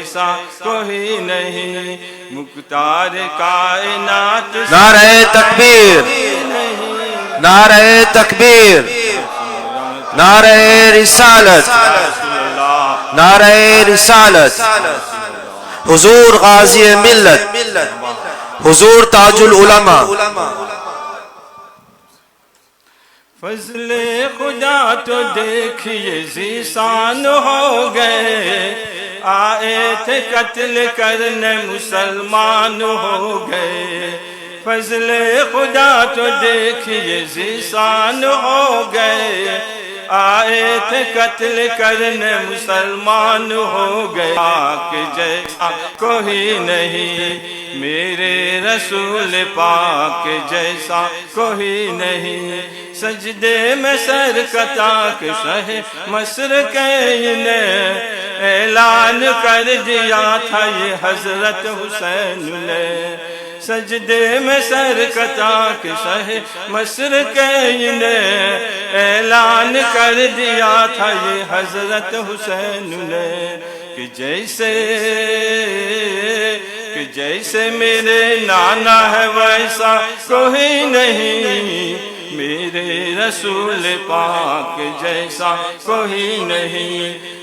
ऐसा कोई नहीं, मुख्तार कायनात। नारे तकबीर, नारे तकबीर, नारे रिसालत, नारे रिसालत। हुजूर गाजी मिल्लत, हुजूर ताजुल उलमा। फजले खुदा तो देखिए ज़ीशान हो गए, आए थे कत्ल करने मुसलमान हो गए। फजले खुदा तो देखिए ज़ीशान हो गए, आए थे कत्ल करने मुसलमान हो गए। पाक जैसा कोई नहीं, मेरे रसूल पाक जैसा कोई नहीं। सजदे में सर कता के शहे मशरक़ैन ने ऐलान कर दिया था ये हजरत हुसैन ने। सजदे में सर कता के शहे मशरक़ैन ने ऐलान कर दिया था ये हजरत हुसैन ने, कि जैसे मेरे नाना है वैसा कोई नहीं, मेरे रसूल पाक जैसा कोई नहीं,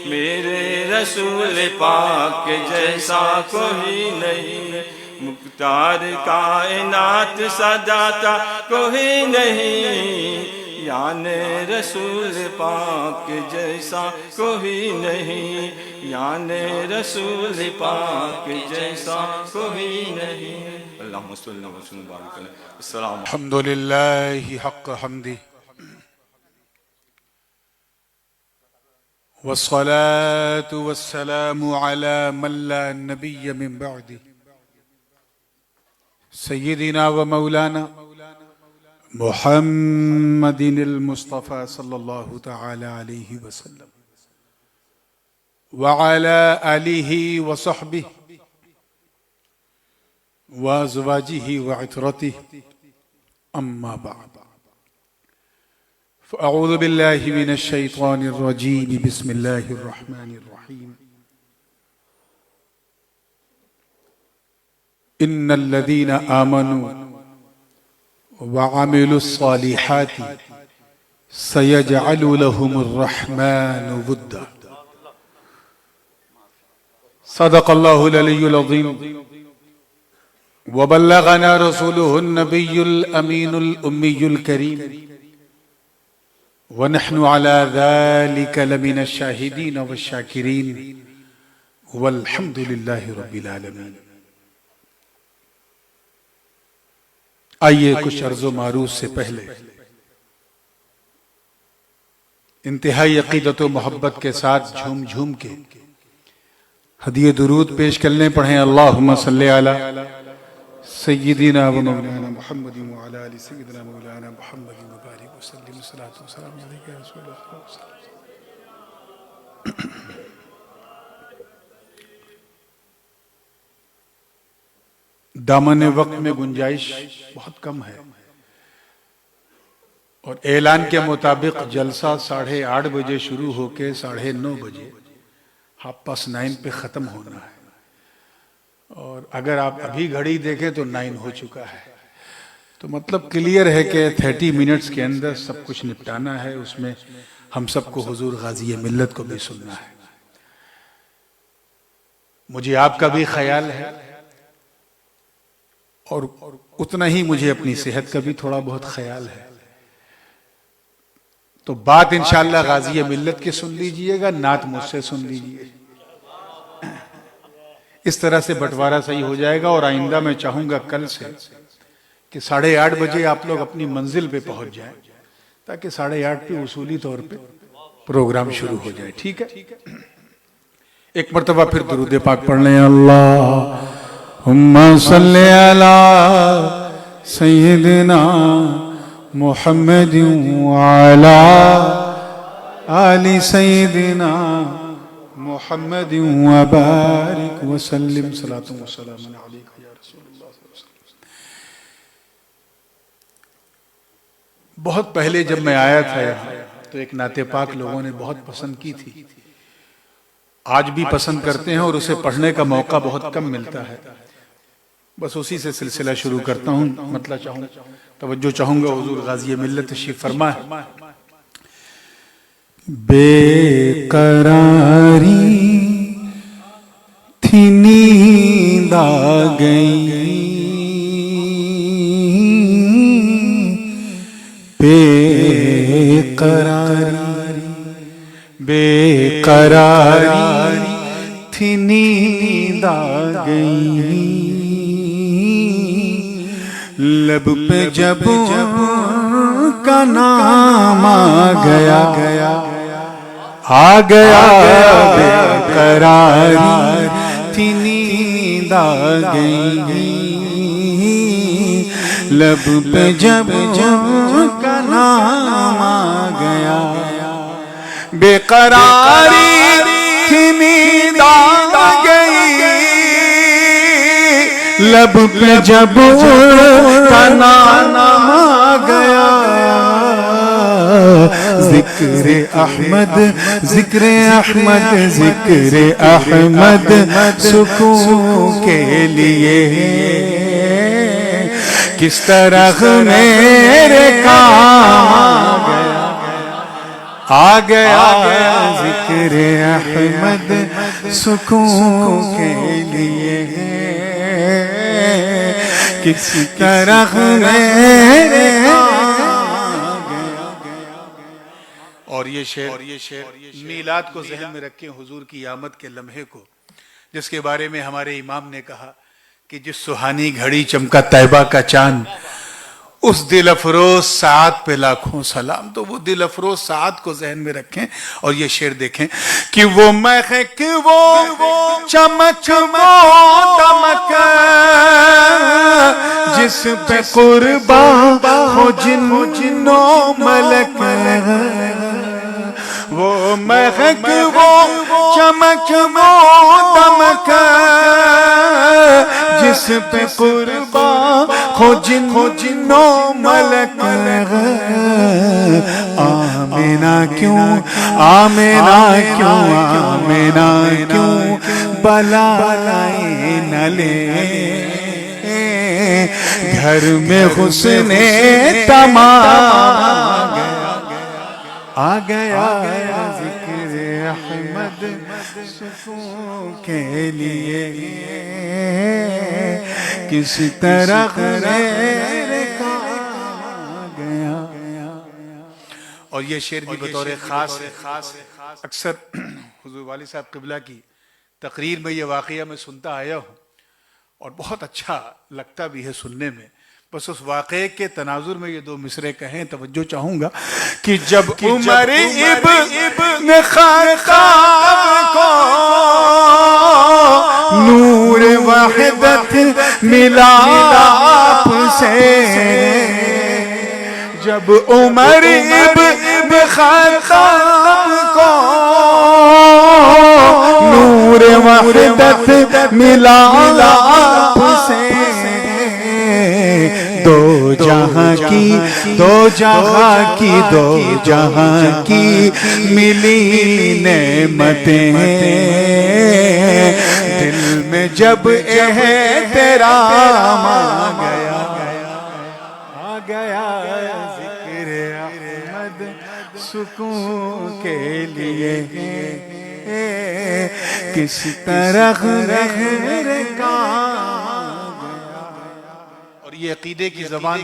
मेरे रसूल पाक जैसा कोई नहीं। मुख्तार कायनात सदाता कोई नहीं, याने रसूल पाक जैसा कोई नहीं, याने रसूल पाक जैसा कोई नहीं। अल्लाहुम्मा सल्ली व सल्लिम व बारिक अलैहि। अस्सलाम। अल्हम्दुलिल्लाहि हक़्क़ हम्दिही वस्सलातु वस्सलामु अला मन ला नबिय्य मिन बअदिही सय्यिदिना व मौलाना मुहम्मदिनिल मुस्तफ़ा सल्लल्लाहु तआला अलैहि वसल्लम व अला आलिहि व सहबिही व अज़वाजिही व इतरतिही, अम्मा बअद। फ़अऊज़ु बिल्लाहि मिनश शैतानिर रजीम, बिस्मिल्लाहिर रहमानिर रहीम। इन्नल्लज़ीना आमनू व अमिलुस्सालिहाति सयजअलु लहुमुर रहमानु वुद्दा। सदक़ल्लाहुल अलियुल अज़ीम व बल्लगना रसूलुहुन नबियुल अमीनुल उम्मियुल करीम व नहनु अला ज़ालिका लमिनश शाहिदीन व शाकिरीन वल्हम्दुलिल्लाहि रब्बिल आलमीन। आइए कुछ अर्ज़ो मारूफ से पहले इंतहाई अक़ीदत व मोहब्बत के साथ झूम झूम के हदिये दुरूद पेश करने पढ़ें। अल्लाहुम्मा सल्ली अला सय्यिदिना व मौलाना मुहम्मदिन व अला आलि सय्यिदिना मौलाना मुहम्मदिन व बारिक व सल्लिम। सलातो व सलाम अलैका या रसूलल्लाह। दामन वक्त में गुंजाइश बहुत कम है और ऐलान के मुताबिक जलसा 8:30 बजे शुरू होके 9:30 बजे 9:30 पे ख़त्म होना है। और अगर आप अभी घड़ी देखें तो 9 हो चुका है, तो मतलब क्लियर है कि 30 मिनट्स के अंदर सब कुछ निपटाना है। उसमें हम सबको हुजूर गाज़ी मिल्लत को भी सुनना है। मुझे आपका भी ख्याल है और उतना ही मुझे अपनी सेहत का भी थोड़ा बहुत ख्याल है। तो बात इंशाअल्लाह गाज़ी मिल्लत की सुन लीजिएगा, नात मुझसे सुन लीजिए। इस तरह से बंटवारा सही हो जाएगा। और आइंदा मैं चाहूंगा कल से कि 8:30 बजे आप लोग अपनी मंजिल पे पहुंच जाएं, ताकि 8:30 पे उसूली तौर पे प्रोग्राम शुरू हो जाए। ठीक है, एक मर्तबा फिर दुरूद पाक पढ़ लें। अल्लाहुम्मा सल्ली अला सय्यिदिना मुहम्मदिन व अला आलि सय्यिदिना मुहम्मदिन व बारिक व सल्लिम। सलातो व सलाम अलैका या रसूलल्लाह। बहुत पहले जब मैं आया था यहाँ, तो एक नाते पाक लोगों ने बहुत पसंद की थी। आज भी पसंद करते हैं और उसे पढ़ने का मौका बहुत कम मिलता है। बस उसी से सिलसिला शुरू करता हूँ। मतलब तवज्जो चाहूंगा, हुजूर गाज़ी मिल्लत तशरीफ फरमा है। बेकरारी थी नींद आ गई, बेकरारी थी नींद आ गई, लब पे जब का नाम आ गया, बेकरारी थी नींद आ गई, लब पे जब का नाम आ गया, बेकरारी थी नींद आ गई, लब पे जब का नाम आ गया, जिक्र अहमद जिक्र अहमद जिक्र अहमद सुकून के लिए किस तरह मेरे काम आ गया, जिक्र अहमद सुकून के लिए किस तरह मेरे। और ये शेर मीलाद को ज़हन में रखें, हुजूर की आमद के लम्हे को, जिसके बारे में हमारे इमाम ने कहा कि जिस सुहानी घड़ी चमका तैबा का चांद, उस दिल अफरोज सात पे लाखों सलाम। तो वो दिल अफरोज सात को जहन में रखें और ये शेर देखें कि वो महक वो चमक वो दमक जिस पे कुर्बान हो जिन्नो मलक, वो महक वो चमक वो दमक जिस पे कुर्बान हो जिन्नो मलक, आमिना क्यों आमिना क्यों आमिना क्यों बलाए न ले, घर में हुस्ने तमाम आ गया, जिक्र अहमद सुकून के लिए किस तरह मेरे काम गया। और ये शेर भी बतौर खास अक्सर हुजूर वाली साहब क़िबला की तकरीर में ये वाक़या मैं सुनता आया हूँ और बहुत अच्छा लगता भी है सुनने में। बस उस वाक़े के तनाजुर में ये दो मिसरे कहें, तवज्जो चाहूंगा कि जब उमर इब्न ख़त्ताब को नूर वहदत मिला आपसे, जब उमर इब्न ख़त्ताब को नूर वहदत मिला आपसे, दो जहां की मिली नेमतें, दिल में जब एहतराम आ गया, जिक्र अहमद सुकून के लिए किस तरह मेरे काम। और ये अकीदे की ज़बान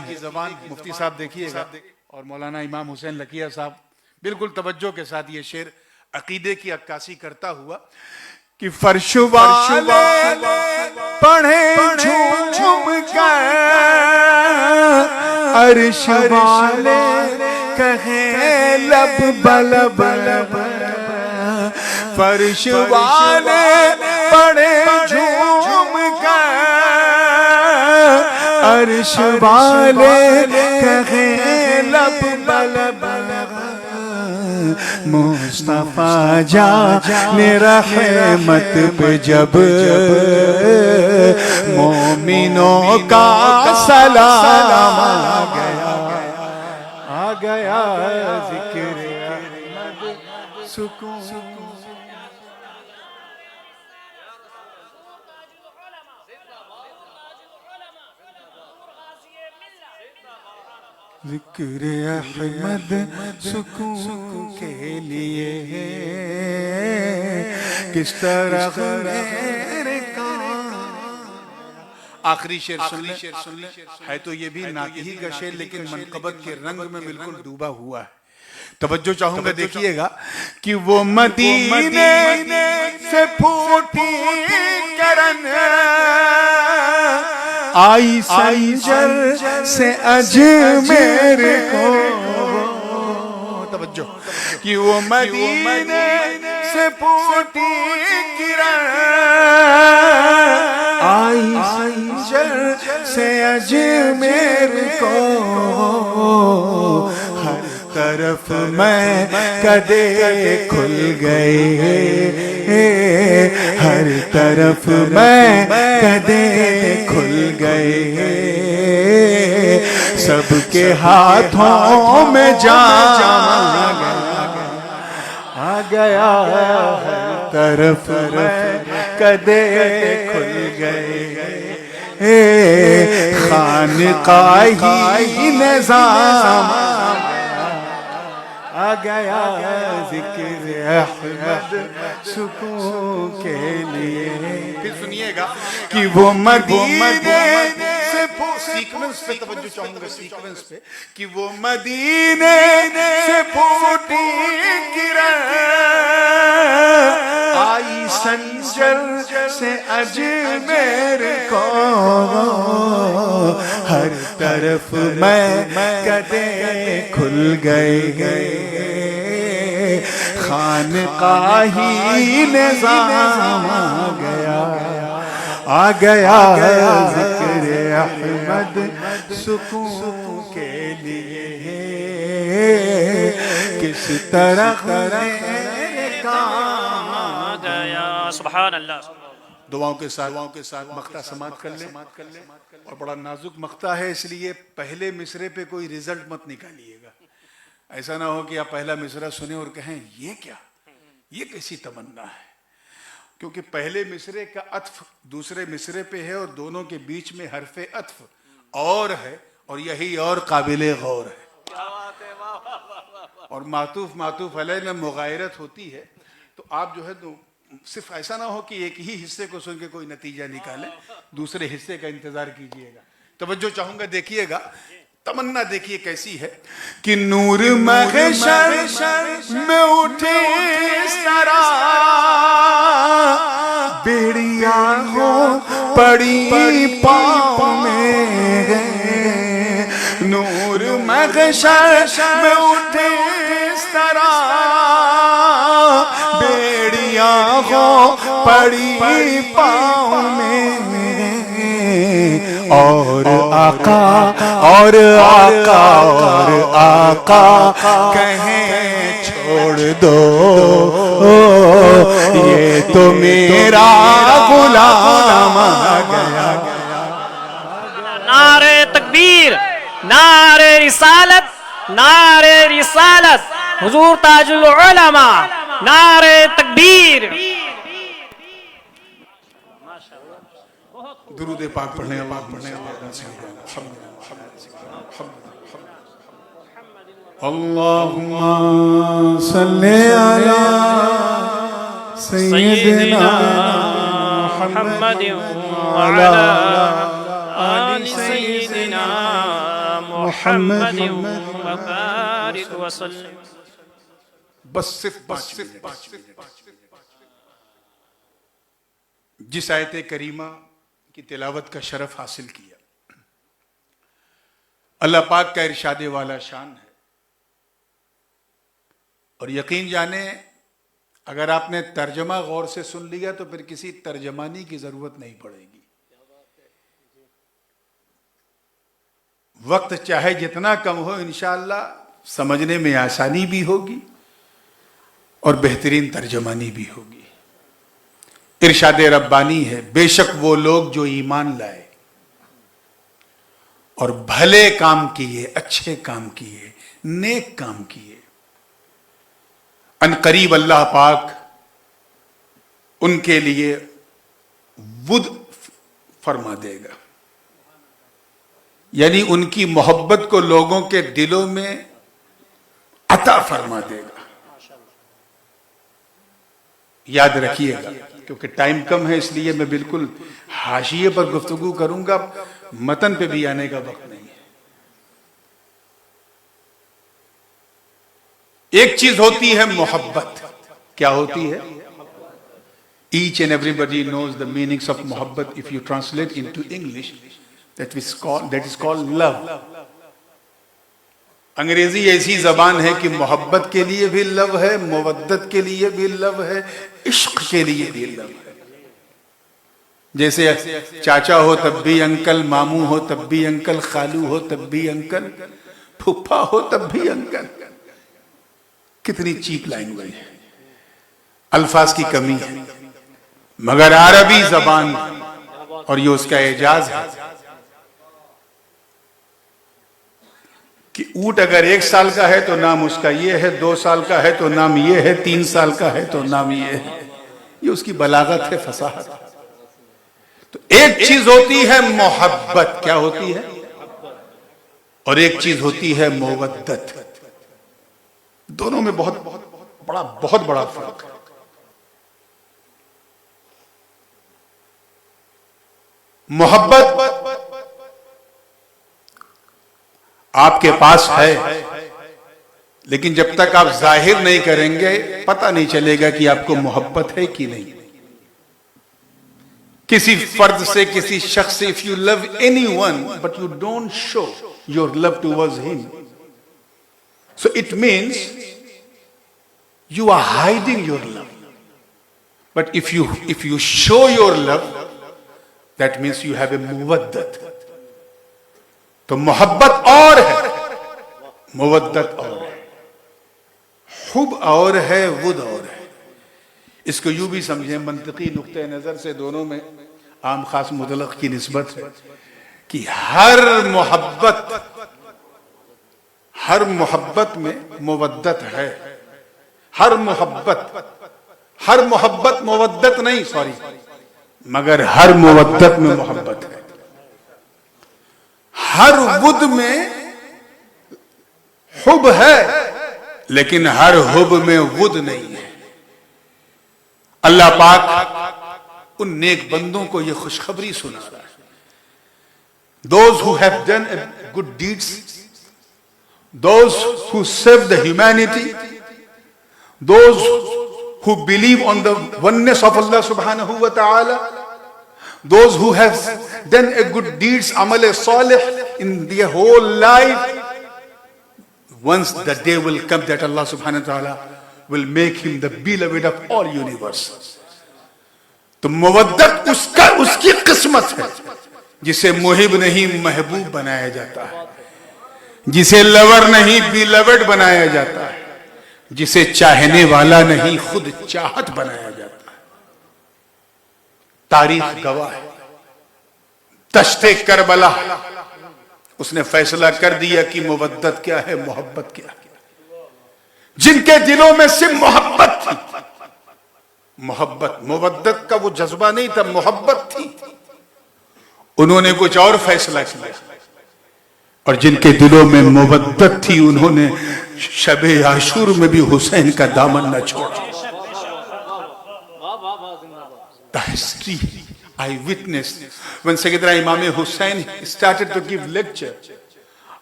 मुफ्ती साहब देखिएगा और मौलाना इमाम हुसैन लकिया साहब बिल्कुल तवज्जो के साथ ये शेर अकीदे की अक्कासी करता हुआ कि फर्श वाले पढ़े झूम कर, अर्श वाले कहे लब बलब, फर्श वाले पढ़े झूम कर, अर्श वाले कहे लब बलब, मुस्तफा जाने रहमत पे जब मोमिनों का सलाम आ गया, जिक्र अहमद सुकून जिक्र अहमद सुकून के लिए किस तरह मेरे आखिरी शेर सुन ले। है तो ये भी नाती का शेर, लेकिन मनकबत के रंग में बिल्कुल डूबा हुआ है। तवज्जो चाहूंगा, देखिएगा कि वो मदीने से फूटी करन आई संजर से अजमेर को। तवज्जो कि वो मदीने से फूटी किरण आई संजर से अजमेर को। हर तरफ मैं कदे खुल गए, हर तरफ मैं कदे खुल गए। सबके हाथों में जाम आ गया, हर तरफ मैं कदे खुल गए। खानकाही निज़ाम आ गया, जिक्र अहमद सुकून के लिए। फिर सुनिएगा कि वो मदीने से सीक्वेंस पे तवज्जो चाहूंगा, सीक्वेंस पे कि वो मदीने से फूटी किरण आई संजर से अजमेर को। हर तरफ मैं कदे खुल गए, खानकाही निज़ाम आ गया, जिक्र अहमद सुकून के लिए किस तरह काम आ गया। सुभान अल्लाह। दुआओं के साथ मक्ता समाप्त कर ले। और बड़ा नाजुक मक्ता है, इसलिए पहले मिसरे पे कोई रिजल्ट मत निकालिएगा। ऐसा ना हो कि आप पहला मिसरा सुने और कहें ये क्या, ये कैसी तमन्ना है। क्योंकि पहले मिसरे का अत्फ दूसरे मिसरे पे है और दोनों के बीच में हरफे अत्फ और है, और यही और काबिले गौर है। और मातूफ अलैह में मुगायरत होती है। तो आप जो है तो सिर्फ ऐसा ना हो कि एक ही हिस्से को सुन के कोई नतीजा निकाले, दूसरे हिस्से का इंतजार कीजिएगा। तवज्जो चाहूंगा, देखिएगा तमन्ना देखिए कैसी है कि नूर महशर में उठे इस तरह बेड़िया हो पड़ी पाँव में। नूर महशर में उठे इस तरह बेड़िया हो पड़ी पाँव में। और आका कहें छोड़ दो, ये तो मेरा गुलाम आ गया। नारे तकबीर, नारे रिसालत, नारे रिसालत, हुजूर ताजुल उलमा, नारे तकबीर। दुरूद पाक पढ़ने अल्लाहुम्मा सल्ली अला सय्यिदिना मुहम्मद व अला आलि सय्यिदिना मुहम्मद व बारिक व सल्लिम। बस सिर्फ 5 मिनट। जिस आयत करीमा की तिलावत का शरफ हासिल किया, अल्लाह पाक का इरशादे वाला शान है। और यकीन जाने अगर आपने तर्जमा गौर से सुन लिया तो फिर किसी तर्जमानी की जरूरत नहीं पड़ेगी। वक्त चाहे जितना कम हो, इंशाअल्लाह समझने में आसानी भी होगी और बेहतरीन तर्जमानी भी होगी। इरशादे रब्बानी है, बेशक वो लोग जो ईमान लाए और भले काम किए, अच्छे काम किए, नेक काम किए, अनकरीब अल्लाह पाक उनके लिए वुद फरमा देगा। यानी उनकी मोहब्बत को लोगों के दिलों में अता फरमा देगा। याद रखिएगा, क्योंकि टाइम कम है इसलिए मैं बिल्कुल हाशिए पर गुफ्तगू करूंगा, मतन पे भी आने का वक्त नहीं है। एक चीज होती है मोहब्बत। क्या होती है? Each and everybody knows the meanings of mohabbat. If you translate into English, that is called love. अंग्रेजी ऐसी जबान है कि मोहब्बत के लिए भी लव है, मुवद्दत के लिए भी लव है, इश्क के लिए भी लव है। जैसे चाचा हो तब भी अंकल, मामू हो तब भी अंकल, खालू हो तब भी अंकल, फुफ्फा हो तब भी अंकल। कितनी चीप लैंग्वेज है, अल्फाज की कमी है, मगर अरबी जबान और ये उसका एजाज है कि ऊंट अगर 1 साल का है तो नाम उसका ये है, 2 साल का है तो नाम ये है, 3 साल का है तो नाम ये है। ये उसकी बलागत है, फसाहत। तो एक चीज होती है मोहब्बत, क्या होती है? और एक चीज होती है मुवद्दत। दोनों में बहुत बड़ा फर्क है। मोहब्बत आपके पास है, लेकिन जब तक आप जाहिर नहीं करेंगे पता नहीं चलेगा कि आपको मोहब्बत है कि नहीं। किसी फर्द से, किसी शख्स से, if you love anyone but you don't show your love towards him, so it means you are hiding your love. But if you show your love, that means you have a muwaddat. तो मोहब्बत और है, मुवद्दत और है, hub और है, वुद और है। इसको यूं भी समझें, मंतकी नुक्ते नजर से दोनों में आम खास मुतलक की निस्बत है कि हर मोहब्बत में मुवद्दत है। हर मोहब्बत मुवद्दत नहीं, सॉरी, मगर हर मुवद्दत में मोहब्बत है। हर वुद में हुब है, लेकिन हर हुब में वुद नहीं है। अल्लाह पाक उन नेक बंदों को यह खुशखबरी सुना रहा है, those who have done good deeds, those who serve the humanity, those who believe on the oneness of Allah subhanahu wa ta'ala, those who have done a good deeds, amal salih in their whole life, once the day will come that Allah subhanahu wa ta'ala will make him the beloved of all universe. तो मुवद्दत उसकी किस्मत है जिसे मुहिब नहीं महबूब बनाया जाता है, जिसे लवर नहीं बिलवड बनाया जाता है, जिसे चाहने वाला नहीं खुद चाहत बनाया जाता है। तारीख गवाह है, दश्ते करबला उसने फैसला कर दिया कि मुवद्दत क्या है, मोहब्बत क्या है। जिनके दिलों में सिर्फ मोहब्बत थी, मोहब्बत, मुवद्दत का वो जज्बा नहीं था, मोहब्बत थी, उन्होंने कुछ और फैसला किया। और जिनके दिलों में मुवद्दत थी, उन्होंने शबे आशूर में भी हुसैन का दामन न छोड़ा। The history I witnessed when Sayyidina Imam Hussain started to give lecture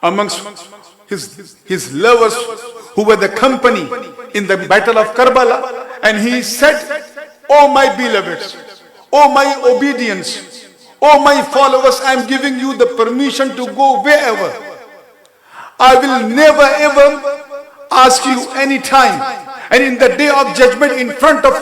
amongst his lovers who were the company in the battle of Karbala, and he said, "Oh my beloveds, oh my obedience, oh my followers, I am giving you the permission to go wherever. I will never ever ask you any time. And in the day of judgment in front of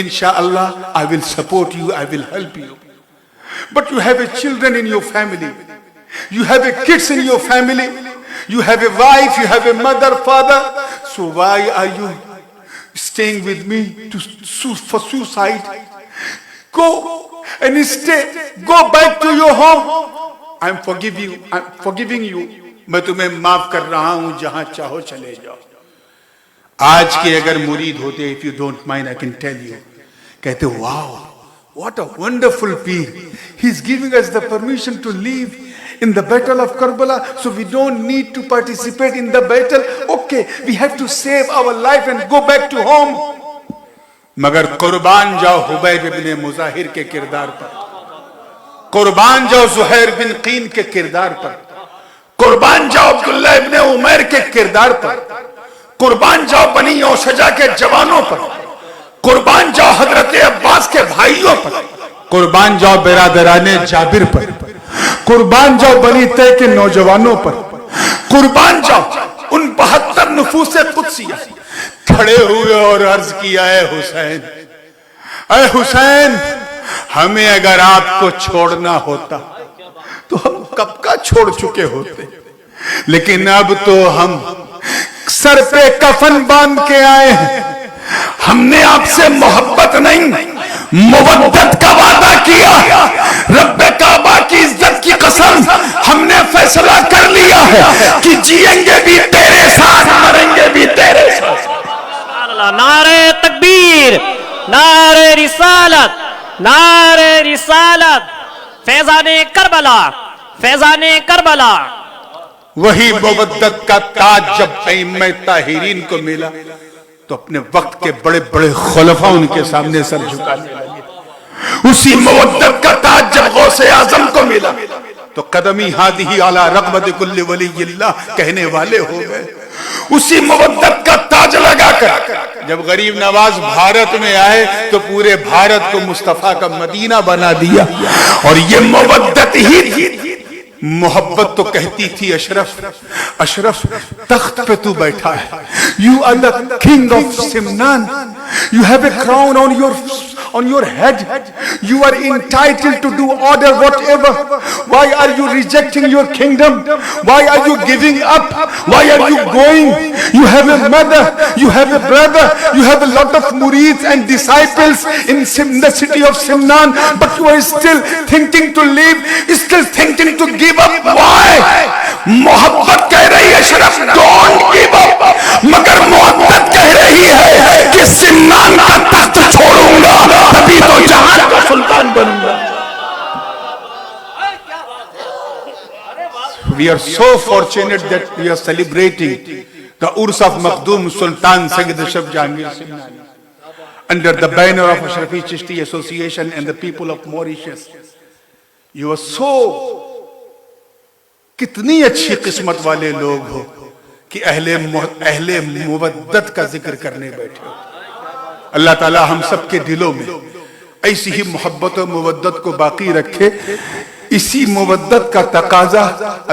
Inshallah, I will support you, I will help you. But you have a children in your family, you have a kids in your family, you have a wife, you have a mother, father. So why are you staying with me for suicide? Go and stay. Go back to your home. I'm forgiving you. मैं तुम्हें माफ कर रहा हूं, जहां चाहो चले जाओ." आज के अगर मुरीद होते, if you don't mind I can tell you, कहते wow What a wonderful peer. He's giving us the permission to leave in the battle of Karbala, so we don't need to participate in the battle. Okay, we have to save our life and go back to home. मगर कुर्बान जाओ हुबैब इब्ने मुजाहिर के किरदार पर, कुर्बान जाओ Zuhair बिन कीन के किरदार पर, कुर्बान जाओ अब्दुल्ला इब्ने उमैर के किरदार पर, कुर्बान जाओ बनी औशजा के जवानों पर, कुर्बान जाओ हजरत अब्बास के भाइयों पर, कुर्बान जाओ बिरादराने जाबिर पर, कुर्बान जाओ बनी तय के नौजवानों पर, कुर्बान जाओ उन 72 नफूसे कुदसिया खड़े हुए और अर्ज किया, ऐ हुसैन, हमें अगर आपको छोड़ना होता तो हम कब का छोड़ चुके होते, लेकिन अब तो हम सर पे कफन बांध के आए हैं। हमने आपसे मोहब्बत नहीं मुवद्दत का वादा किया। रब्बे काबा की इज्जत की कसम, हमने फैसला कर लिया है कि जिएंगे भी तेरे साथ, मरेंगे भी तेरे साथ। नारे तकबीर, नारे रिसालत, नारे रिसालत, फैजाने करबला, फैजाने करबला। वही मुवद्दत का ताज जब अइम्मा ताहिरीन को मिला तो अपने वक्त के बड़े बड़े खुलफा उनके सामने सर झुकाने लगे। उसी मुवद्दत का ताज जब गौसे आजम को मिला तो कदमी हादी आला रग़बत कुल्ली वलीयिल्लाह कहने वाले हो गए। उसी मुवद्दत का ताज लगाकर जब गरीब नवाज भारत में आए तो पूरे भारत को मुस्तफा का मदीना बना दिया। और ये मुवद्दत ही थी। मोहब्बत तो कहती थी, अशरफ, अशरफ तख्त पे तू बैठा है, you are the king of सिमनान, you have a crown on your head, you are entitled to do order whatever. Why are you rejecting your kingdom? Why are you giving up? Why are you going? You have a mother, you have a brother, you have a lot of murids and disciples in the city of Simnan, but you are still thinking to leave, still thinking to give up. Why? मोहब्बत कह रही है शरफ, don't give up, मगर मोहब्बत कह रही है कि सिमनान का तख्त छोड़ूंगा तभी तो जहां का सुल्तान बनूंगा। We are so fortunate that we are celebrating the Urs of Makhdoom Sultan Sayyid Ashraf Jahangir Simnani under the banner of Ashrafi Chishti Association and the people of Mauritius. You are so, कितनी अच्छी किस्मत वाले लोग हो कि अहले मुवद्दत का जिक्र करने बैठे हो। अल्लाह ताला हम सब के दिलों में ऐसी ही मोहब्बत और मुवद्दत को बाकी रखे। इसी मुवद्दत का तकाजा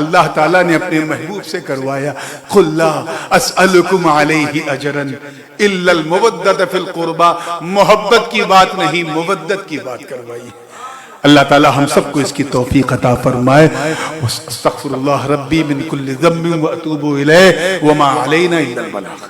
अल्लाह ताला ने अपने महबूब से करवाया। कुल ला अस्अलुकुम अलैहि अजरन इल्लल मुवद्दत फिल कुर्बा। मोहब्बत की बात नहीं, मुवद्दत की बात करवाई। अल्लाह ताला हम सबको इसकी तौफीक अता फरमाए। अस्तगफिरुल्लाह रब्बी मिन कुल्लि ज़म्बिन व अतूबु इलैहि व मा अलैना इल्लल बलाग।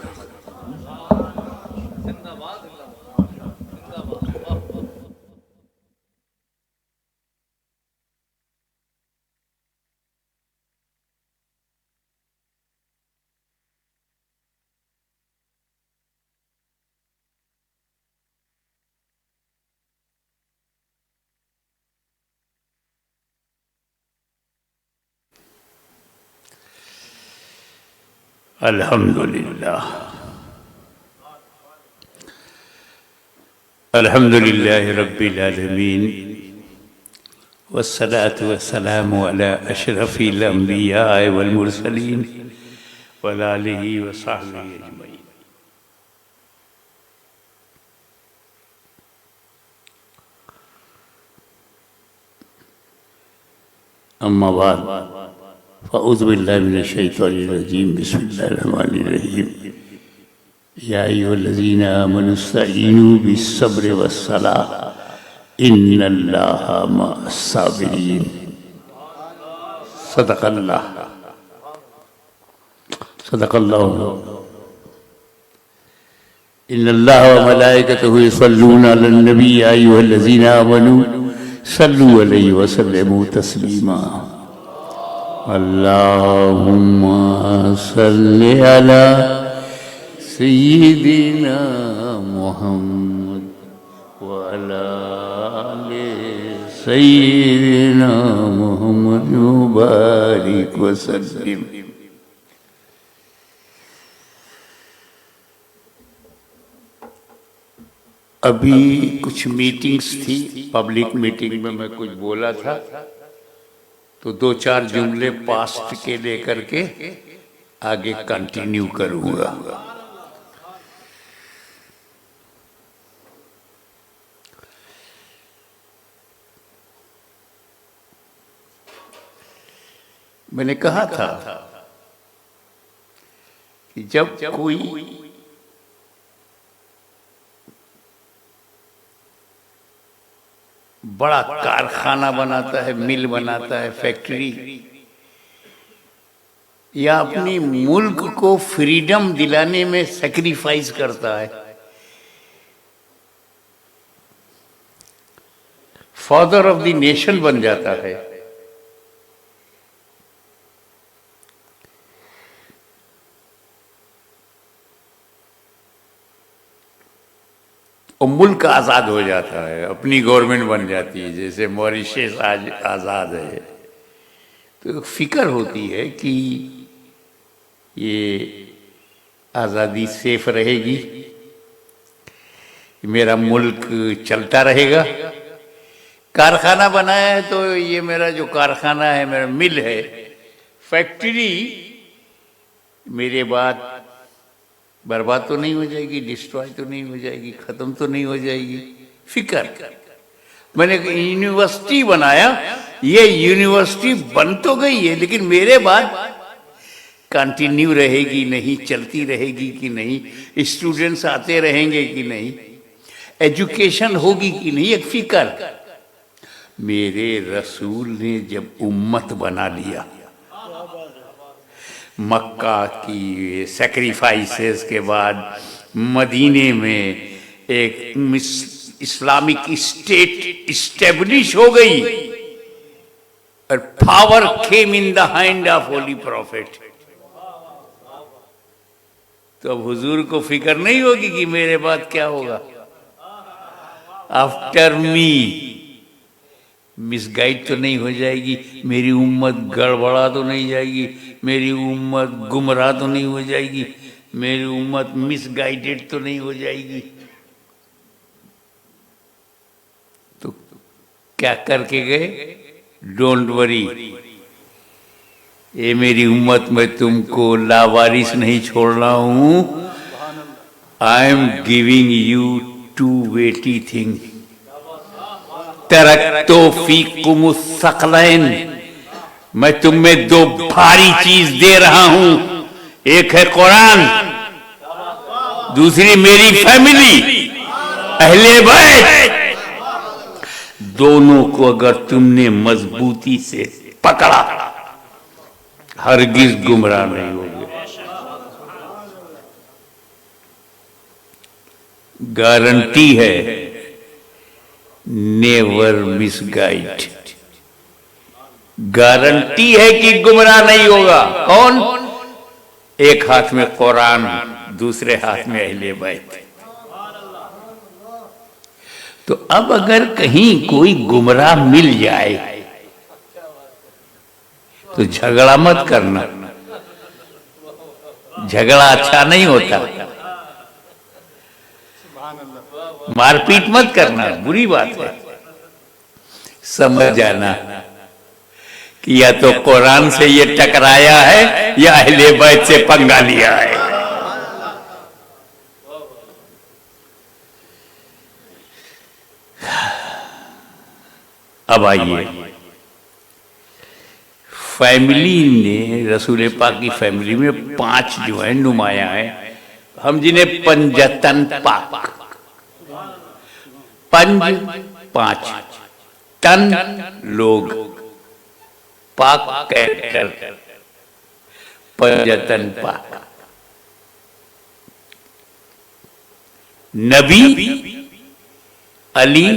अल्हम्दुलिल्लाह, अल्हम्दुलिल्लाह रब्बिल आलमीन वस्सलातु वस्सलामु अला अशरफिल अंबिया वल मुरसलीन व अला आलिहि व सहबिहि अजमईन। अम्मा बाद फ़अऊज़ु बिल्लाहि मिनश शैतानिर रजीम, बिस्मिल्लाहिर रहमानिर रहीम। या अय्युहल्लज़ीना आमनू इस्तईनू बिस्सब्रि वस्सलाह इन्नल्लाहा मअस साबिरीन। सदक़ल्लाहु। इन्नल्लाहा व मलाइकतहु युसल्लूना अलन नबी या अय्युहल्लज़ीना आमनू सल्लू अलैहि व सल्लिमू तस्लीमा। अल्लाहुम्मा सल्लि अला सय्यिदिना मुहम्मद व अला आलि सय्यिदना मुहम्मद बारिक वसल्लिम। अभी कुछ मीटिंग्स थी, पब्लिक मीटिंग में मैं कुछ बोला था, तो दो चार जुमले पास्ट के लेकर के आगे कंटिन्यू करूंगा। मैंने कहा था कि जब कोई बड़ा कारखाना बनाता है, मिल बनाता है, फैक्ट्री, या अपनी मुल्क को फ्रीडम दिलाने में सैक्रिफाइस करता है, फादर ऑफ द नेशन बन जाता है, और मुल्क आज़ाद हो जाता है, अपनी गवर्नमेंट बन जाती है, जैसे मॉरिशस आज आज़ाद है, तो फिक्र होती है कि ये आज़ादी सेफ रहेगी, मेरा मुल्क चलता रहेगा। कारखाना बनाया है तो ये मेरा जो कारखाना है, मेरा मिल है, फैक्ट्री मेरे बाद बर्बाद तो नहीं हो जाएगी, डिस्ट्रॉय तो नहीं हो जाएगी, खत्म तो नहीं हो जाएगी। फिक्र। मैंने यूनिवर्सिटी बनाया, ये यूनिवर्सिटी बन तो गई है, लेकिन मेरे बाद कंटिन्यू रहेगी नहीं, चलती रहेगी कि नहीं, स्टूडेंट्स आते रहेंगे कि नहीं, एजुकेशन होगी कि नहीं, एक फिक्र। मेरे रसूल ने जब उम्मत बना लिया, मक्का की सैक्रिफाइसेस के बाद मदीने में एक इस्लामिक स्टेट इस्टेब्लिश हो गई, और power came in the hand of holy prophet. तो अब हुजूर को फिक्र नहीं होगी कि मेरे बाद क्या होगा, आफ्टर मी मिसगाइड तो नहीं हो जाएगी, मेरी उम्मत गड़बड़ा तो नहीं जाएगी, मेरी उम्मत गुमराह तो नहीं हो जाएगी, मेरी उम्मत मिसगाइडेड तो नहीं हो जाएगी। तो क्या करके गए, डोंट वरी, ये मेरी उम्मत में तुमको लावारिस नहीं छोड़ रहा हूं, I am giving you two weighty thing, तरक्तो फीकुमुस सकलैन, मैं तुम में दो भारी चीज दे रहा हूं, एक है कुरान, दूसरी मेरी फैमिली, अहले बैत। दोनों को अगर तुमने मजबूती से पकड़ा, हरगिज गुमराह नहीं होगे। गारंटी है, नेवर मिसगाइड, गारंटी है कि गुमराह नहीं होगा। कौन? एक हाथ में कुरान, दूसरे हाथ में अहले बैत। तो अब अगर कहीं कोई गुमराह मिल जाए तो झगड़ा मत करना, झगड़ा अच्छा नहीं होता, मारपीट मत करना, बुरी बात है। समझ जाना कि या तो कुरान से ये टकराया है या अहले बैत से पंगा लिया है। अब आइए, फैमिली ने, रसूल पाक की फैमिली में 5 जो है नुमाया है, हम जिन्हें पंजतन पाक, पंज 5, तन लोग, पाक कहकर पंजतन पाक। नबी, अली,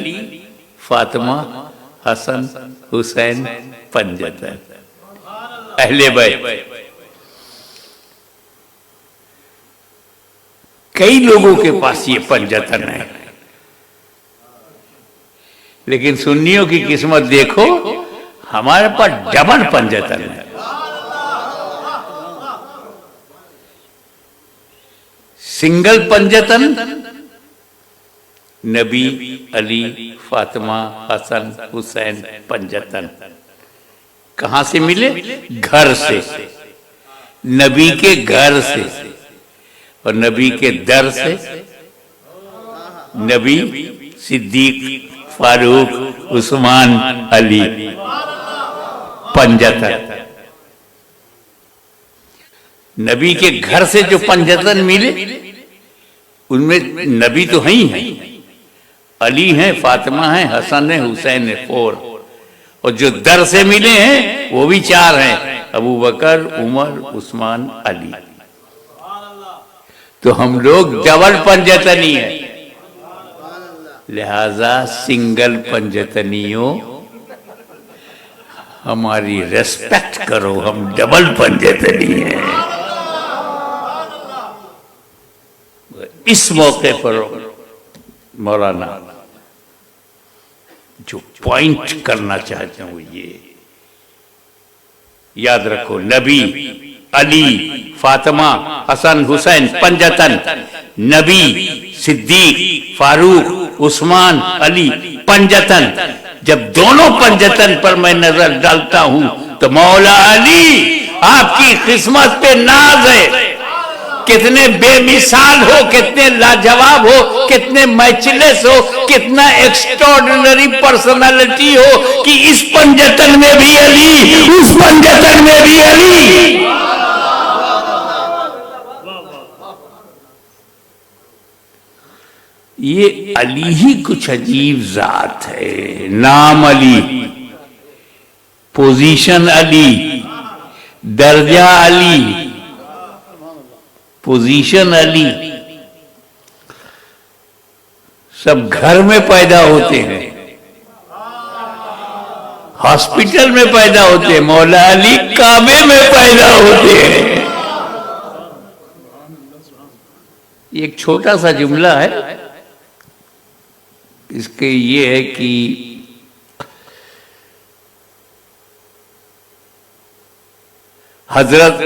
फातिमा, हसन, हुसैन, पंजतन, अहले बैत। कई लोगों के पास ये पंजतन है, लेकिन सुन्नियों की किस्मत देखो, हमारे पास डबल पंजतन है। सिंगल पंजतन नबी, अली, फातिमा, हसन, हुसैन पंजतन कहां से मिले? घर से, नबी के घर से और नबी के दर से। नबी, सिद्दीक, फारूक, उस्मान, अली पंजतन। नबी के घर से जो पंजतन मिले उनमें नबी तो हैं ही हैं, अली हैं, फातिमा हैं, हसन है, हुसैन है, 4। और जो दर से मिले हैं वो भी 4 हैं, अबू बकर, उमर, उस्मान, अली। तो हम लोग डबल पंजतनी है, लिहाजा सिंगल पंजतनियों हमारी रेस्पेक्ट करो, हम डबल पंजतनी हैं। इस मौके पर मौलाना जो पॉइंट करना चाहते हैं वो ये याद रखो, नबी, अली, फातिमा, हसन, हुसैन पंजतन। नबी, सिद्दीक, फारूक, उस्मान, अली पंजतन। जब दोनों पंजतन पर मैं नजर डालता हूं तो मौला अली आपकी किस्मत पे नाज है। कितने बेमिसाल हो, कितने लाजवाब हो, कितने मैचलेस हो, कितना एक्स्ट्राऑर्डिनरी पर्सनालिटी हो कि इस पंजतन में भी अली, उस पंजतन में भी अली। ये अली ही कुछ अजीब जात है। नाम अली, पोजीशन अली, दर्जा अली, पोजीशन अली, सब घर में पैदा होते हैं, हॉस्पिटल में पैदा होते हैं। मौला अली काबे में पैदा होते हैं। एक छोटा सा जुमला है, इसके ये है कि हजरत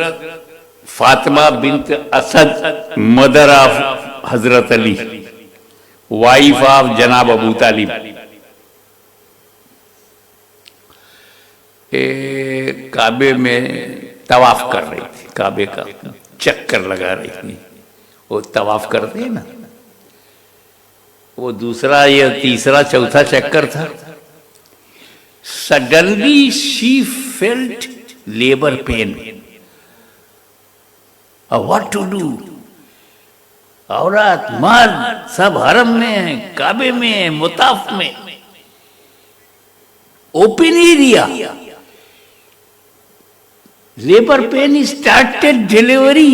Fatima bint Asad, mother of Hazrat Ali, wife of जनाब अबू तालिब, काबे में तवाफ कर रही थी, काबे का चक्कर लगा रही थी। वो तवाफ करते हैं ना, वो दूसरा या तीसरा चौथा चक्कर था। Suddenly she felt labour pain. What to do? औरत, मर्द सब हरम में है, काबे में है, मुताफ में, open area. Labour pain started delivery,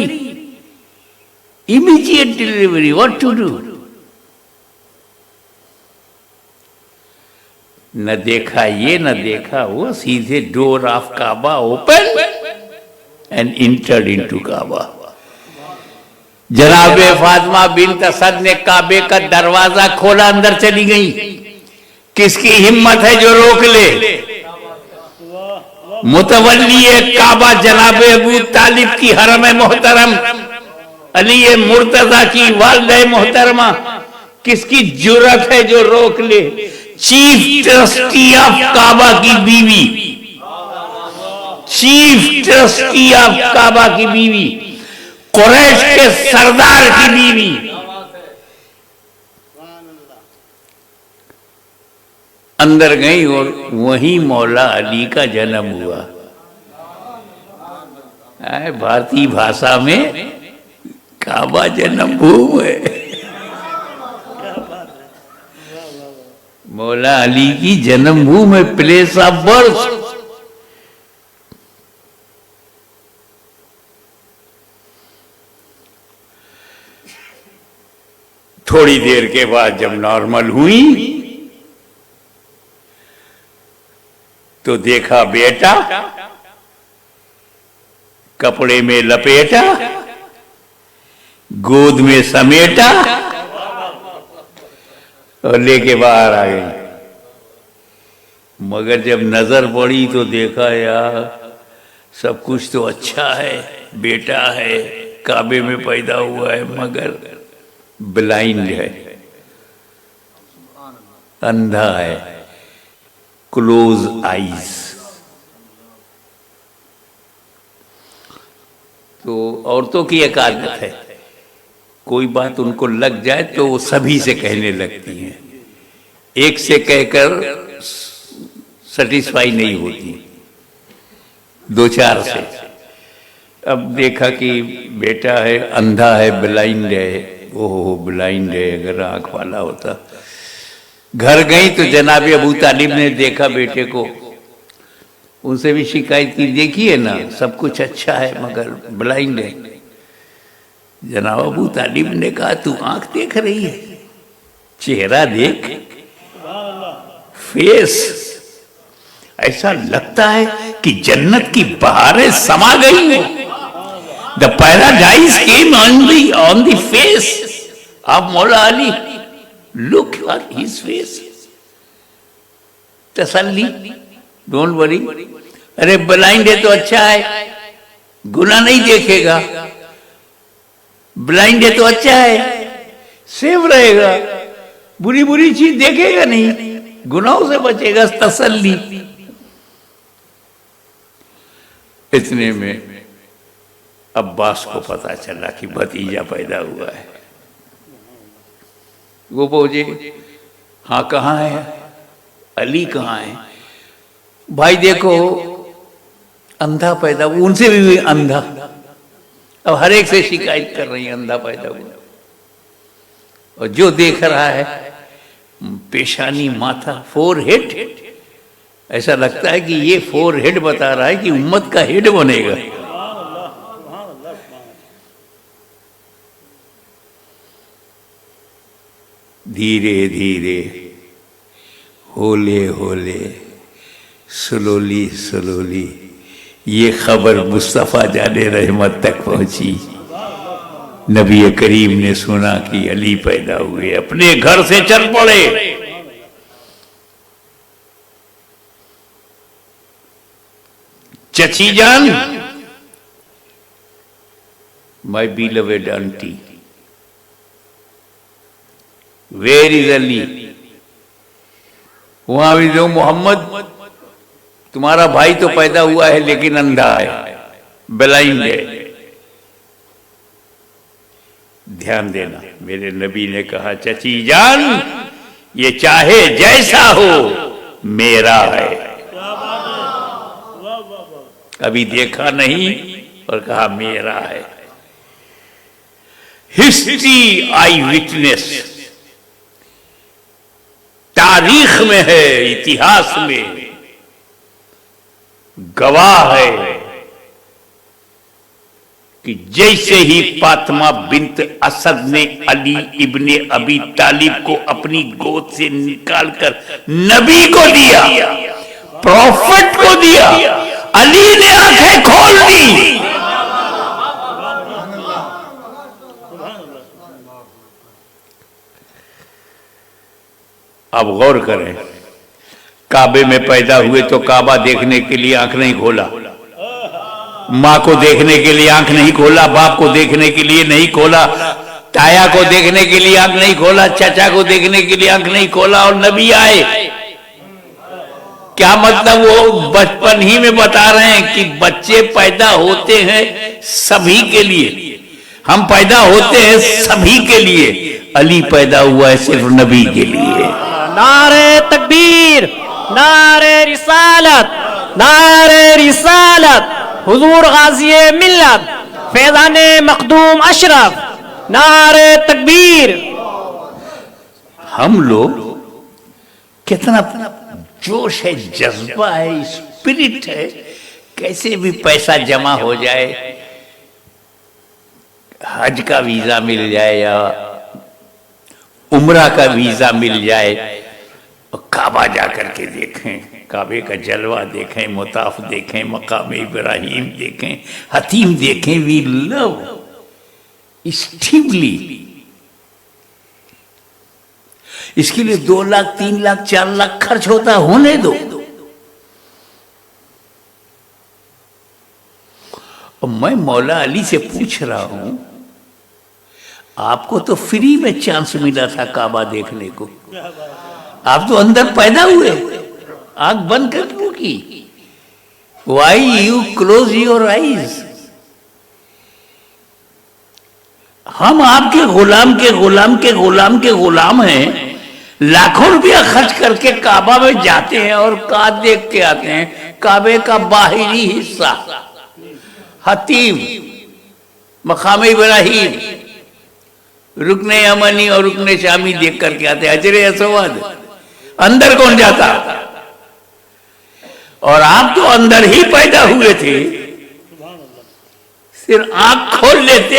immediate delivery. What to do? न देखा ये न देखा वो, सीधे door of Kaaba open and entered into Kaaba. जनाब फातिमा बिन्त असद ने काबे का दरवाजा खोला, अंदर चली गई। किसकी हिम्मत है जो रोक ले? मुतवल्ली काबा जनाब अबू तालिब की हरम मोहतरम, अली मुर्तजा की वालिदा मोहतरमा। किसकी जुर्रत है जो रोक ले? चीफ ट्रस्टी ऑफ काबा की बीवी, चीफ ट्रस्टी ऑफ काबा की बीवी, कुरैश के सरदार की बीवी। अंदर गई और वहीं मौला अली का जन्म हुआ। भारतीय भाषा में काबा जन्मभूमि है। मौला अली की जन्मभूमि, प्लेस ऑफ बर्थ। थोड़ी देर के बाद जब नॉर्मल हुई तो देखा बेटा कपड़े में लपेटा, गोद में समेटा और लेके बाहर आ गई। मगर जब नजर पड़ी तो देखा यार सब कुछ तो अच्छा है, बेटा है, काबे में पैदा हुआ है, मगर ब्लाइंड है, अंधा है, क्लोज आईज। तो औरतों की एक आदत है, कोई बात उनको लग जाए तो वो सभी से कहने लगती हैं, एक से कहकर सेटिस्फाई नहीं होती, दो चार से। अब देखा कि बेटा है, अंधा है, ब्लाइंड है। ओहो ब्लाइंड है, अगर आंख वाला होता। घर गई तो जनाब अबू तालिब ने देखा बेटे को, उनसे भी शिकायत की, देखिए ना सब कुछ अच्छा है मगर ब्लाइंड है। जनाब अबू तालिब ने कहा तू आंख देख रही है, चेहरा देख, फेस, ऐसा लगता है कि जन्नत की बहारें समा गई हैं। The paradise came on the face of मौला Ali, look at his face. तसल्ली, डोंट वरी। अरे ब्लाइंड है तो अच्छा है, गुनाह नहीं देखेगा। ब्लाइंड है तो अच्छा है, सेफ रहेगा, बुरी बुरी चीज देखेगा नहीं, गुनाहों से बचेगा। तसल्ली। इतने में अब्बास को पता चला कि भतीजा पैदा हुआ है। वो पहुंचे, हाँ कहाँ है अली, कहाँ है भाई, देखो अंधा पैदा हुआ, उनसे भी अंधा। अब हर एक से शिकायत कर रही है अंधा पैदा हुआ। और जो देख रहा है पेशानी, माथा, फोरहेड, ऐसा लगता है कि ये फोरहेड बता रहा है कि उम्मत का हेड बनेगा। धीरे धीरे, होले होले, स्लोली स्लोली ये खबर मुस्तफ़ा जाने रहमत तक पहुंची। नबी करीम ने सुना कि अली पैदा हुए, अपने घर से चल पड़े। चची जान, my beloved aunty, where is Ali? वहां भी जो मोहम्मद तुम्हारा भाई तो पैदा हुआ है लेकिन अंधा है, ब्लाइंड है। ध्यान देना, मेरे नबी ने कहा चची जान ये चाहे जैसा हो मेरा है। कभी देखा नहीं और कहा मेरा है। हिस्ट्री आई विटनेस, तारीख में है, इतिहास में गवाह है कि जैसे ही फातिमा बिन्त असद ने अली इब्ने अबी तालिब को अपनी गोद से निकालकर नबी को दिया, प्रॉफिट को दिया, अली ने आंखें खोल दी। अब गौर करें, काबे में पैदा हुए तो काबा देखने के लिए आंख नहीं खोला, माँ को देखने के लिए आंख नहीं खोला, बाप को देखने के लिए नहीं खोला, ताया को देखने के लिए आंख नहीं खोला, चाचा को देखने के लिए आंख नहीं खोला, और नबी आए। क्या मतलब? वो बचपन ही में बता रहे हैं कि बच्चे पैदा होते हैं सभी के लिए, हम पैदा होते हैं सभी के लिए, अली पैदा हुआ है सिर्फ नबी के लिए। नारे तकबीर, नारे रिसालत, नारे रिसालत, हुजूर गाज़ी मिल्लत, फैज़ाने मखदूम अशरफ, नारे तकबीर। हम लोग कितना जोश है, जज्बा है, स्पिरिट है, कैसे भी पैसा जमा हो जाए, हज का वीजा मिल जाए या उम्रा का वीजा मिल जाए, और काबा जाकर के देखें, काबे का जलवा देखें, मुताफ देखें, मकाम इब्राहिम देखें, हतीम देखें। वी लव स्टीवली। इसके लिए 2 लाख 3 लाख 4 लाख खर्च होता है, होने दो, मैं मौला अली से पूछ रहा हूं, आपको तो फ्री में चांस मिला था काबा देखने को, आप तो अंदर पैदा हुए, आंख बंद कर क्यों की? Why you close your eyes? हम आपके गुलाम के गुलाम के गुलाम के गुलाम हैं, लाखों रुपया खर्च करके काबा में जाते हैं और का देख के आते हैं? काबे का बाहरी हिस्सा, हतीम, मकाम इब्राहिम, रुकने यमनी और रुकने शामी देख करके आते हैं, अजरे असवद। अंदर कौन जाता? और आप तो अंदर ही पैदा हुए थे, सिर्फ आंख खोल लेते,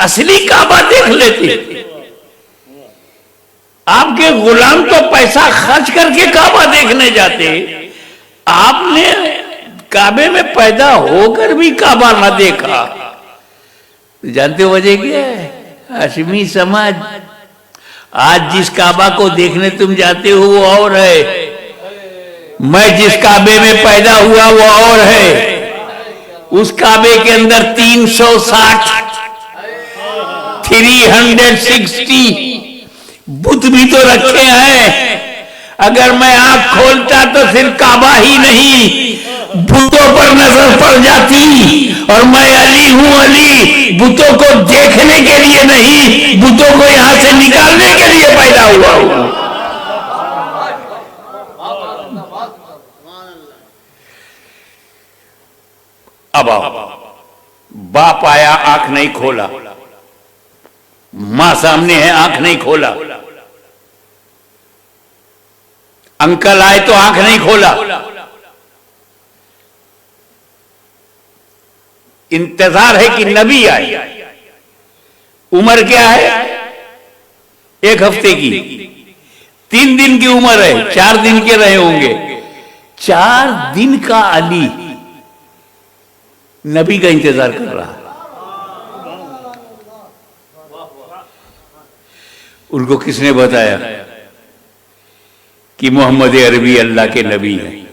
असली काबा देख लेते। आपके गुलाम तो पैसा खर्च करके काबा देखने जाते, आपने काबे में पैदा होकर भी काबा ना देखा। जानते हो वजह क्या है? हाशमी समाज। आज जिस काबा को देखने तुम जाते हो वो और है, मैं जिस काबे में पैदा हुआ वो और है। उस काबे के अंदर 360 बुत भी तो रखे हैं। अगर मैं आंख खोलता तो सिर्फ काबा ही नहीं, बुतों पर नजर पड़ जाती। और मैं अली हूं, अली बुतों को देखने के लिए नहीं, बुतों को यहां से निकालने के लिए पैदा हुआ हूं। अब बाप आया, आंख नहीं खोला, मां सामने है, आंख नहीं खोला, अंकल आए तो आंख नहीं खोला, इंतजार है कि नबी आए। उम्र क्या है? 1 हफ्ते की, 3 दिन की उम्र है, 4 दिन के रहे होंगे। 4 दिन का अली नबी का इंतजार कर रहा है। उनको किसने बताया कि मोहम्मद अरबी अल्लाह के नबी हैं?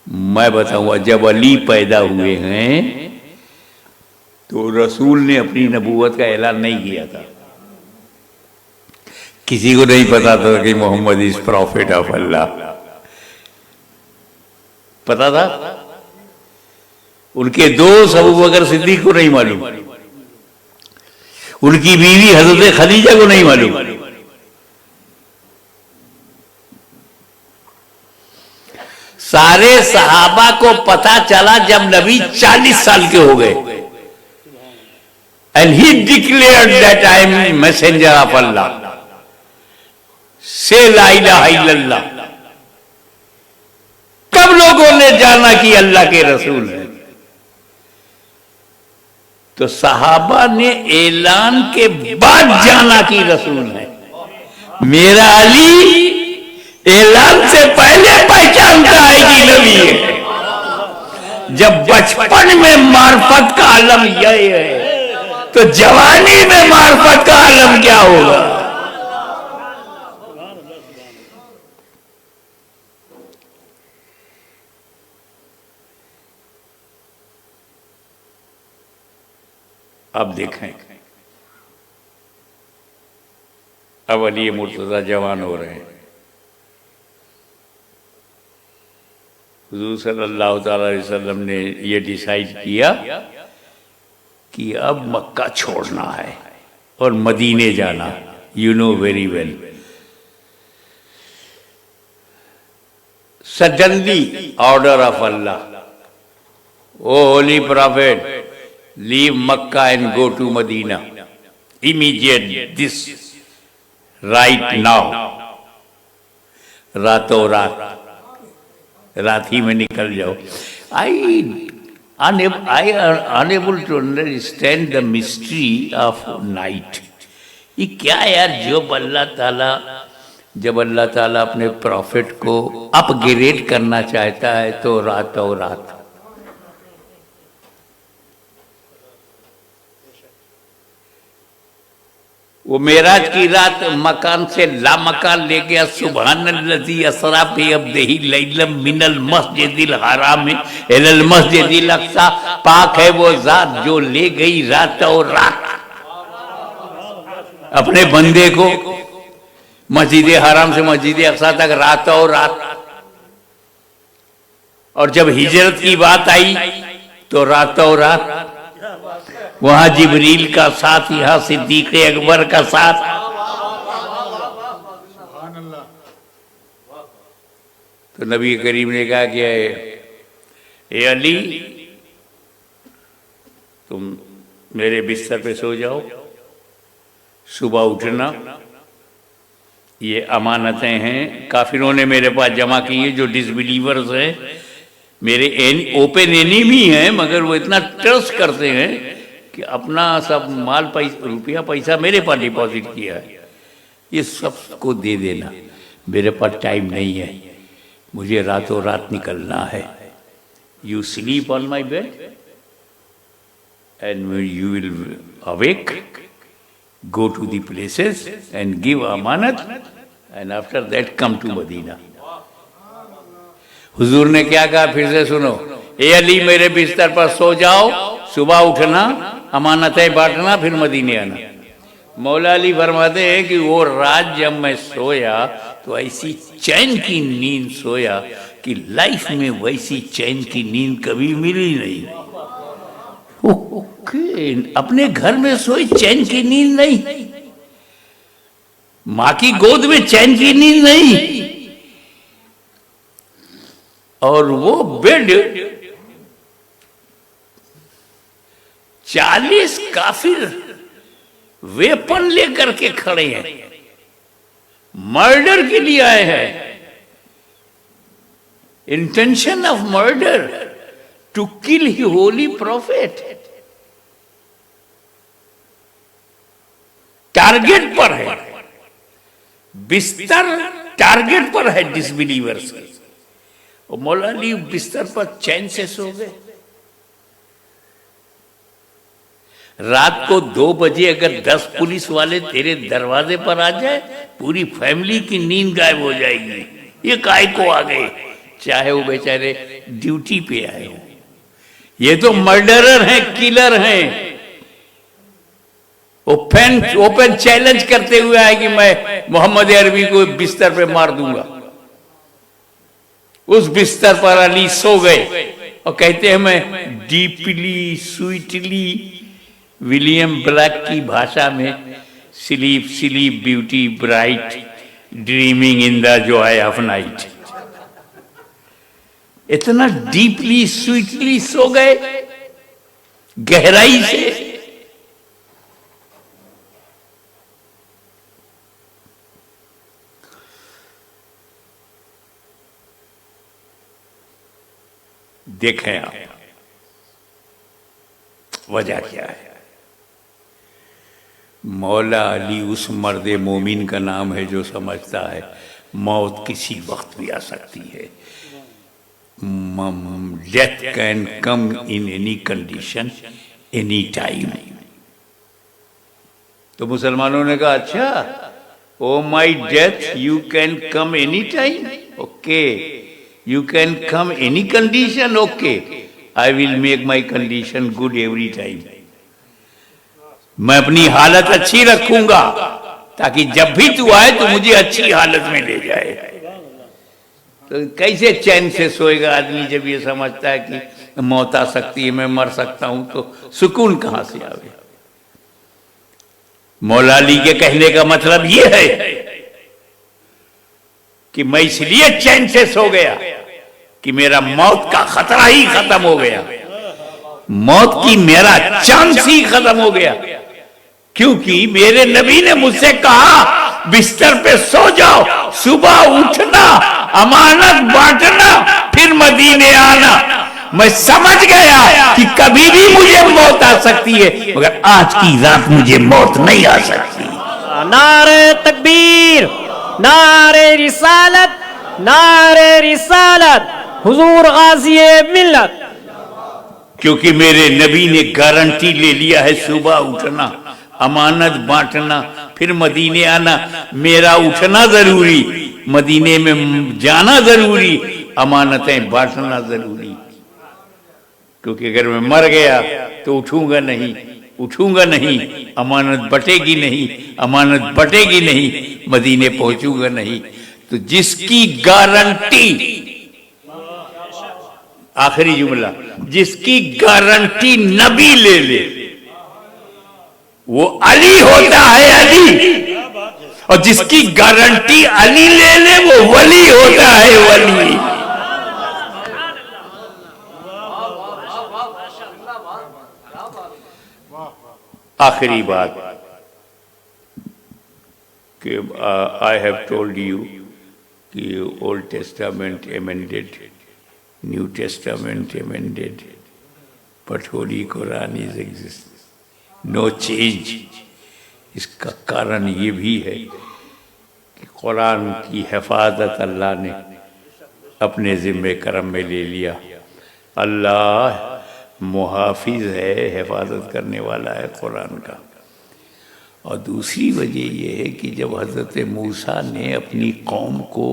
मैं बताऊंगा, जब अली पैदा हुए हैं तो रसूल ने अपनी नबूवत का ऐलान नहीं किया था। किसी को नहीं पता था कि मोहम्मद इज प्रॉफिट ऑफ अल्लाह। पता था? उनके दोस्त अबू बकर सिद्दीक को नहीं मालूम, उनकी बीवी हजरत खदीजा को नहीं मालूम। सारे सहाबा को पता चला जब नबी 40 साल के हो गए। And he declared that I am messenger of अल्लाह, से ला इलाहा इल्लल्लाह। तब लोगों ने जाना कि अल्लाह के रसूल हैं। तो सहाबा ने ऐलान के बाद जाना कि रसूल है। मेरा अली ऐलान से पहले पहचानता है कि नबी है। जब बचपन में मार्फत का आलम यह है तो जवानी में मार्फत का आलम क्या होगा? अब देखें, अब अली मुर्तजा जवान हो रहे हैं। हुजूर सल्लल्लाहु अलैहि वसल्लम ने ये डिसाइड किया कि अब मक्का छोड़ना है और मदीने जाना। You know very well. Suddenly order of Allah, O holy prophet, leave Makkah and go to Medina immediate, this right now। रातों रात ही में निकल जाओ। I unable to understand the mystery of night। ये क्या यार, जब अल्लाह ताला अपने प्रॉफिट को अपग्रेड करना चाहता है तो रातों रात। वो मेराज की रात मकान से लामकान ले गया। सुबहानल्लज़ी असरा बि अब्दिही लैलन मिनल मस्जिदिल हराम इलल मस्जिदिल अक्सा। पाक है वो जात जो ले गई रात और रात अपने बंदे को मस्जिद हराम से मस्जिद अक्सा तक, रात और रात। और जब हिजरत की बात आई तो रात और रात। वहां जिब्रील का साथ, यहां सिद्दीक अकबर का साथ। तो नबी करीम ने कहा कि ए अली, तुम मेरे बिस्तर पे सो जाओ, सुबह उठना। ये अमानतें हैं काफिरों ने मेरे पास जमा की है, जो डिसबिलीवर्स हैं, मेरे ओपन एनिमी हैं, मगर वो इतना ट्रस्ट करते हैं कि अपना सब माल पैसा, रुपया पैसा मेरे पास डिपॉजिट किया है, ये सबको दे देना। मेरे पास टाइम नहीं है, मुझे रातों रात निकलना है। You sleep on my bed and you will awake, go to the places and give अमानत and after that come to Medina. हुजूर ने क्या कहा, फिर से सुनो। ए अली, मेरे बिस्तर पर सो जाओ, सुबह उठना, अमानतें बांटना, फिर मदीने आना। मौला अली फरमाते हैं कि वो रात जब मैं सोया तो ऐसी चैन की नींद सोया कि लाइफ में वैसी चैन की नींद कभी मिली नहीं। ओके, अपने घर में सोई, चैन की नींद नहीं, मां की गोद में चैन की नींद नहीं। और वो बेड 40 काफिर वेपन लेकर के खड़े हैं, मर्डर के लिए आए हैं, intention of murder to kill ही होली प्रॉफिट। टारगेट पर है, बिस्तर टारगेट पर है डिसबिलीवर्स के। और मौला अली बिस्तर पर चैन से सो गए। रात को 2 बजे अगर 10 पुलिस वाले तेरे दरवाजे पर आ जाए, पूरी फैमिली की नींद गायब हो जाएगी। ये काय को आ गए, चाहे वो बेचारे ड्यूटी पे आए हो। ये तो मर्डरर हैं, किलर हैं। ओपन चैलेंज करते हुए आए कि मैं मोहम्मद अरबी को बिस्तर पे मार दूंगा। उस बिस्तर पर अली सो गए और कहते हैं, मैं डीपली स्वीटली, विलियम ब्लैक की भाषा में, sleep sleep beauty bright, dreaming in the Joy of night. इतना डीपली स्वीटली सो गए, गहराई से। देखें आप वजह क्या है। मौला अली उस मर्द मोमिन का नाम है जो समझता है मौत किसी वक्त भी आ सकती है। Death can come in any condition, any time. तो मुसलमानों ने कहा, अच्छा, oh my death you can come any time, okay, you can come any condition, okay, I will make my condition good every time। मैं अपनी हालत अच्छी रखूंगा ताकि जब भी तू आए तो मुझे अच्छी हालत में ले जाए। तो कैसे चैन से सोएगा आदमी जब ये समझता है कि मौत आ सकती है, मैं मर सकता हूं, तो सुकून कहां से आवे। मौला अली के कहने का मतलब ये है कि मैं इसलिए चैन से सो गया कि मेरा मौत का खतरा ही खत्म हो गया, मौत की मेरा चांस ही खत्म हो गया। क्योंकि मेरे नबी ने मुझसे कहा, बिस्तर पे सो जाओ, सुबह उठना, अमानत बांटना, फिर मदीने आना। मैं समझ गया कि कभी भी मुझे मौत आ सकती है, मगर आज की रात मुझे मौत नहीं आ सकती। नारे तकबीर, नारे रिसालत, नारे रिसालत, हुजूर गाज़ी मिल्लत। क्योंकि मेरे नबी ने गारंटी ले लिया है, सुबह उठना, अमानत बांटना, फिर मदीने आना, मेरा उठना जरूरी, मदीने में जाना जरूरी, अमानतें बांटना जरूरी। क्योंकि अगर मैं मर गया तो उठूंगा नहीं, अमानत बटेगी नहीं, अमानत बटेगी नहीं, मदीने पहुंचूंगा नहीं। तो जिसकी गारंटी, आखिरी जुमला, जिसकी गारंटी नबी ले ले वो अली होता है, अली। और जिसकी गारंटी अली ले ले वो वली होता है, वली। आखिरी बात कि आई हैव टोल्ड यू कि old testament amended, new testament amended, but holy Quran is exist, no change. इसका कारण ये भी है कि कुरान की हिफाजत अल्लाह ने अपने ज़िम्मे करम में ले लिया। अल्लाह मुहाफिज है, हिफाजत करने वाला है कुरान का। और दूसरी वजह यह है कि जब हज़रत मूसा ने अपनी कौम को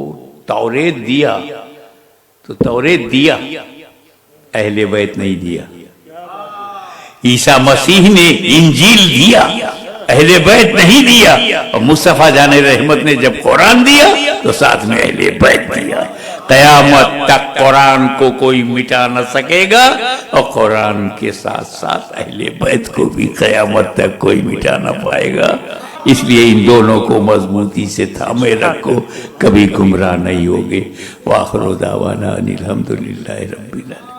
तौरेत दिया तो तौरेत दिया, अहले बैत नहीं दिया। ईसा मसीह ने इंजील दिया, अहले बैत नहीं दिया। और मुस्तफ़ा जाने रहमत ने जब कुरान दिया तो साथ में अहले बैत दिया। क़यामत तक कुरान को कोई मिटा न सकेगा और कुरान के साथ साथ अहले बैत को भी क़यामत तक कोई मिटा न पाएगा। इसलिए इन दोनों को मजबूती से थामे रखो, कभी गुमराह नहीं होगे। वाखिर दावाना अनिल हम्दुलिल्लाहि रब्बिल आलमीन।